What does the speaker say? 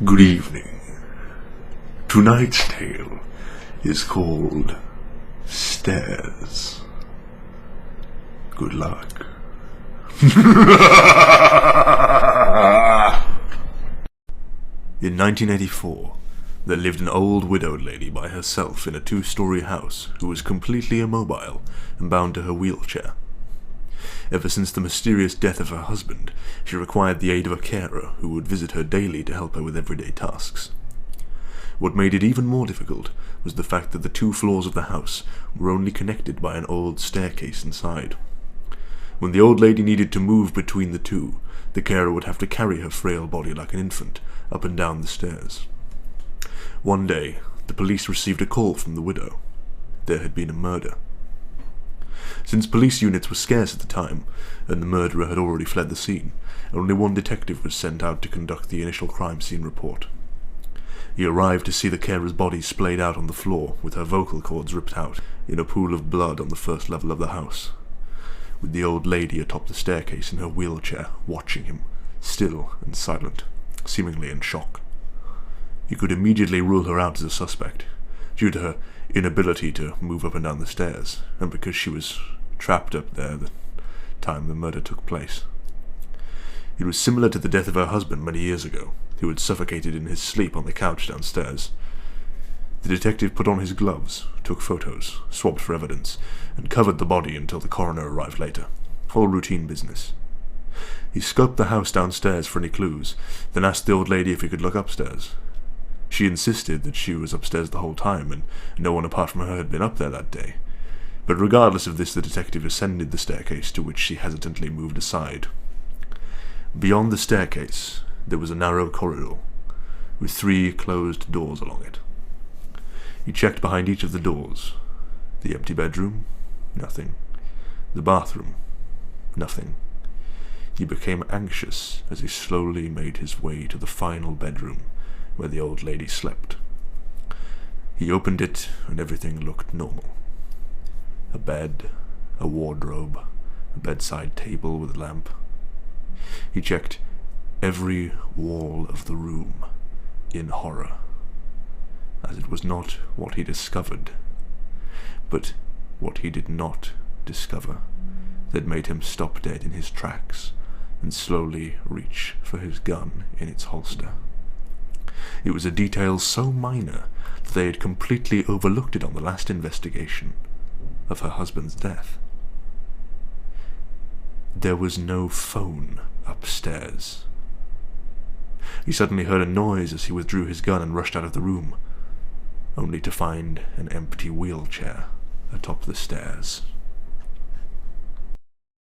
Good evening. Tonight's tale is called Stairs. Good luck. In 1984, there lived an old widowed lady by herself in a 2-story house who was completely immobile and bound to her wheelchair. Ever since the mysterious death of her husband, she required the aid of a carer who would visit her daily to help her with everyday tasks. What made it even more difficult was the fact that the 2 floors of the house were only connected by an old staircase inside. When the old lady needed to move between the 2, the carer would have to carry her frail body like an infant up and down the stairs. One day, the police received a call from the widow. There had been a murder. Since police units were scarce at the time, and the murderer had already fled the scene, only one detective was sent out to conduct the initial crime scene report. He arrived to see the carer's body splayed out on the floor, with her vocal cords ripped out, in a pool of blood on the first level of the house, with the old lady atop the staircase in her wheelchair, watching him, still and silent, seemingly in shock. He could immediately rule her out as a suspect, due to her inability to move up and down the stairs, and because she was trapped up there the time the murder took place. It was similar to the death of her husband many years ago, who had suffocated in his sleep on the couch downstairs. The detective put on his gloves, took photos, swabbed for evidence, and covered the body until the coroner arrived later. All routine business. He scoped the house downstairs for any clues, then asked the old lady if he could look upstairs. She insisted that she was upstairs the whole time, and no one apart from her had been up there that day. But regardless of this, the detective ascended the staircase, to which she hesitantly moved aside. Beyond the staircase, there was a narrow corridor, with 3 closed doors along it. He checked behind each of the doors. The empty bedroom? Nothing. The bathroom? Nothing. He became anxious as he slowly made his way to the final bedroom, where the old lady slept. He opened it, and everything looked normal. A bed, a wardrobe, a bedside table with a lamp. He checked every wall of the room in horror, as it was not what he discovered, but what he did not discover that made him stop dead in his tracks and slowly reach for his gun in its holster. It was a detail so minor that they had completely overlooked it on the last investigation of her husband's death. There was no phone upstairs. He suddenly heard a noise as he withdrew his gun and rushed out of the room, only to find an empty wheelchair atop the stairs.